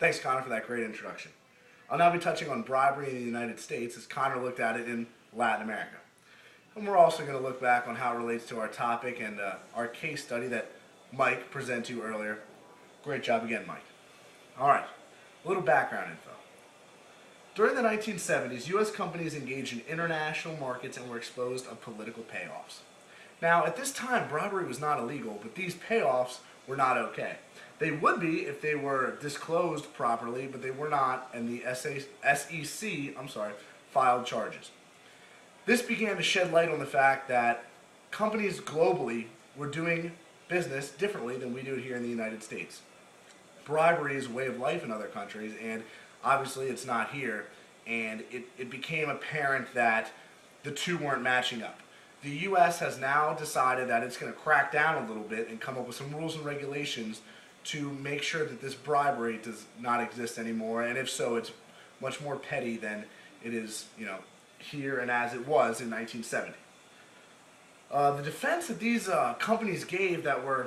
Thanks, Connor, for that great introduction. I'll now be touching on bribery in the United States as Connor looked at it in Latin America. And we're also going to look back on how it relates to our topic and our case study that Mike presented to you earlier. Great job again, Mike. Alright, a little background info. During the 1970s, U.S. companies engaged in international markets and were exposed to political payoffs. Now, at this time, bribery was not illegal, but these payoffs were not okay. They would be if they were disclosed properly, but they were not, and the SEC filed charges. This began to shed light on the fact that companies globally were doing business differently than we do it here in the United States. Bribery is a way of life in other countries, and obviously it's not here, and it became apparent that the two weren't matching up. The U.S. has now decided that it's going to crack down a little bit and come up with some rules and regulations to make sure that this bribery does not exist anymore, and if so, it's much more petty than it is, here and as it was in 1970. The defense that these companies gave that were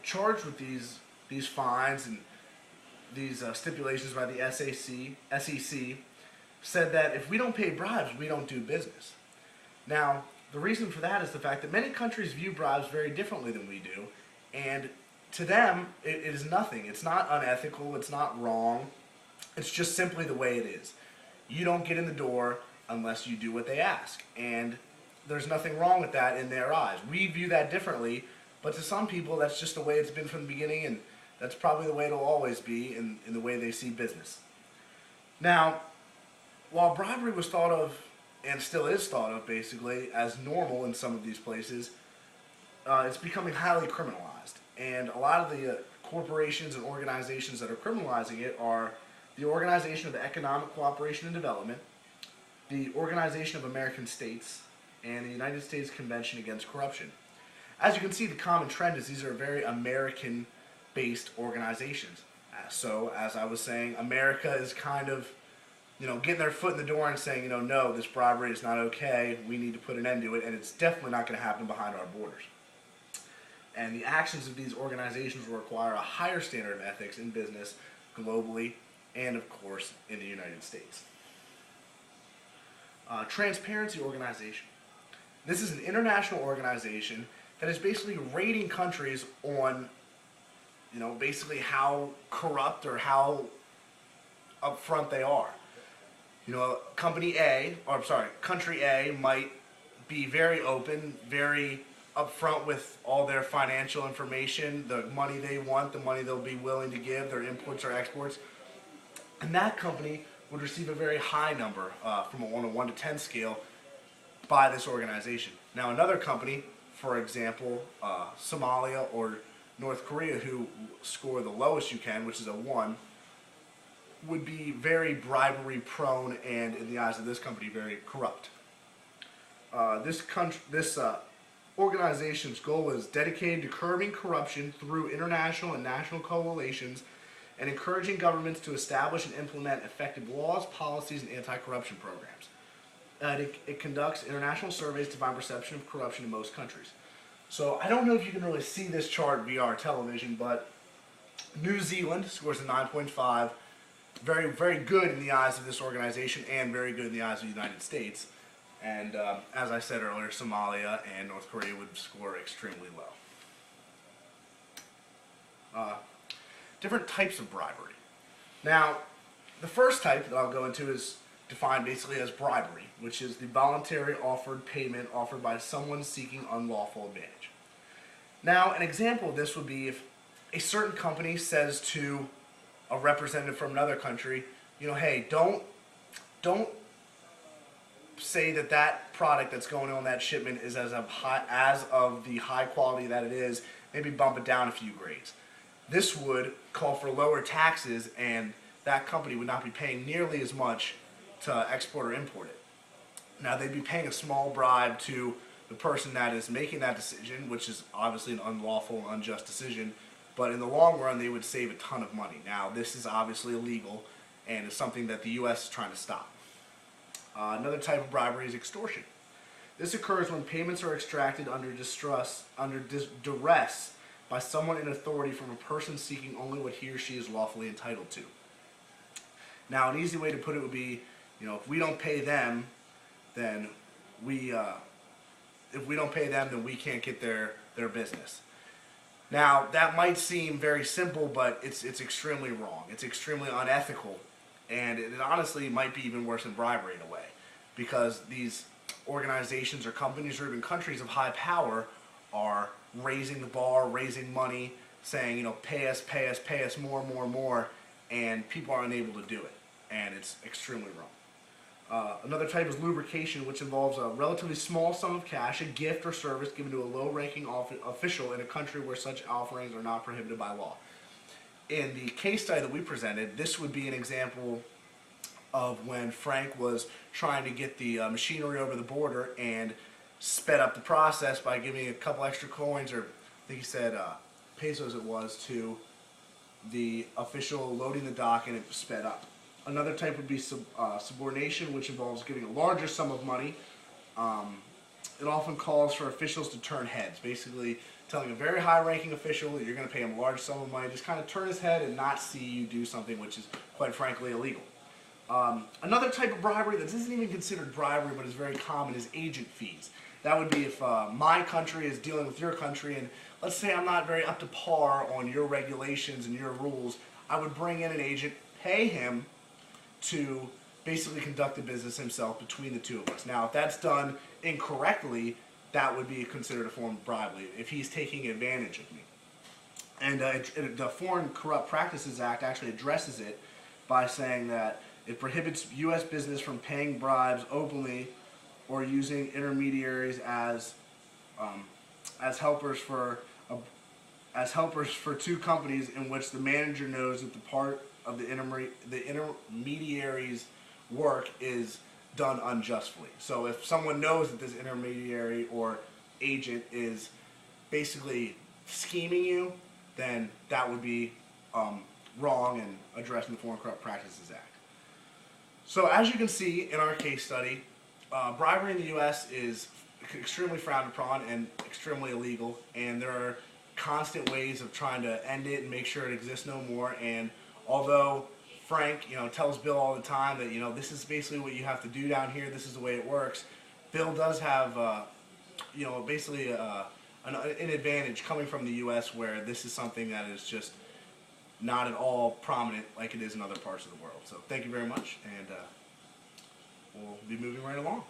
charged with these fines and these stipulations by the SEC said that if we don't pay bribes, we don't do business. Now, the reason for that is the fact that many countries view bribes very differently than we do, and to them, it is nothing. It's not unethical, it's not wrong, it's just simply the way it is. You don't get in the door unless you do what they ask, and there's nothing wrong with that in their eyes. We view that differently, but to some people, that's just the way it's been from the beginning, and that's probably the way it'll always be in the way they see business. Now, while bribery was thought of, and still is thought of basically, as normal in some of these places, it's becoming highly criminalized. And a lot of the corporations and organizations that are criminalizing it are the Organization of Economic Cooperation and Development, the Organization of American States, and the United States Convention Against Corruption. As you can see, the common trend is these are very American-based organizations. So, as I was saying, America is kind of, getting their foot in the door and saying, no, this bribery is not okay, we need to put an end to it, and it's definitely not going to happen behind our borders. And the actions of these organizations will require a higher standard of ethics in business globally and, of course, in the United States. Transparency Organization. This is an international organization that is basically rating countries on, basically how corrupt or how upfront they are. Country A might be very open, very upfront with all their financial information, the money they want, the money they'll be willing to give, their imports or exports, and that company would receive a very high number on a 1 to 10 scale by this organization. Now another company, for example, Somalia or North Korea, who score the lowest you can, which is a 1, would be very bribery prone and, in the eyes of this company, very corrupt. This organization's goal is dedicated to curbing corruption through international and national coalitions and encouraging governments to establish and implement effective laws, policies, and anti-corruption programs. It conducts international surveys to find perception of corruption in most countries. So I don't know if you can really see this chart via our television, but New Zealand scores a 9.5, very, very good in the eyes of this organization and very good in the eyes of the United States. And as I said earlier, Somalia and North Korea would score extremely low. Different types of bribery. Now, the first type that I'll go into is defined basically as bribery, which is the voluntary offered payment offered by someone seeking unlawful advantage. Now, an example of this would be if a certain company says to a representative from another country, hey, don't say that product that's going on that shipment is as of the high quality that it is, maybe bump it down a few grades. This would call for lower taxes, and that company would not be paying nearly as much to export or import it. Now, they'd be paying a small bribe to the person that is making that decision, which is obviously an unlawful and unjust decision, but in the long run, they would save a ton of money. Now, this is obviously illegal, and it's something that the U.S. is trying to stop. Another type of bribery is extortion. This occurs when payments are extracted under duress by someone in authority from a person seeking only what he or she is lawfully entitled to. Now, an easy way to put it would be, if we don't pay them, then if we don't pay them, then we can't get their business. Now, that might seem very simple, but it's extremely wrong. It's extremely unethical, and it honestly might be even worse than bribery in a way, because these organizations or companies or even countries of high power are raising the bar, raising money, saying, pay us, pay us, pay us more, more, more, and people are unable to do it, and it's extremely wrong. Another type is lubrication, which involves a relatively small sum of cash, a gift or service given to a low-ranking official in a country where such offerings are not prohibited by law. In the case study that we presented, this would be an example of when Frank was trying to get the machinery over the border and sped up the process by giving a couple extra coins, or I think he said pesos it was, to the official loading the dock, and it sped up. Another type would be subordination, which involves giving a larger sum of money. It often calls for officials to turn heads, basically telling a very high-ranking official that you're going to pay him a large sum of money, just kind of turn his head and not see you do something which is, quite frankly, illegal. Another type of bribery that isn't even considered bribery but is very common is agent fees. That would be if my country is dealing with your country, and let's say I'm not very up to par on your regulations and your rules, I would bring in an agent, pay him to basically conduct the business himself between the two of us. Now, if that's done incorrectly, that would be considered a form of bribery, if he's taking advantage of me. And the Foreign Corrupt Practices Act actually addresses it by saying that it prohibits U.S. business from paying bribes openly or using intermediaries as helpers for two companies in which the manager knows that the part of the intermediary's work is done unjustly. So if someone knows that this intermediary or agent is basically scheming you, then that would be wrong and addressed in the Foreign Corrupt Practices Act. So as you can see in our case study, bribery in the U.S. is extremely frowned upon and extremely illegal, and there are constant ways of trying to end it and make sure it exists no more. And although Frank, tells Bill all the time that, this is basically what you have to do down here, this is the way it works, Bill does have, basically an advantage coming from the U.S. where this is something that is just not at all prominent like it is in other parts of the world. So thank you very much, and we'll be moving right along.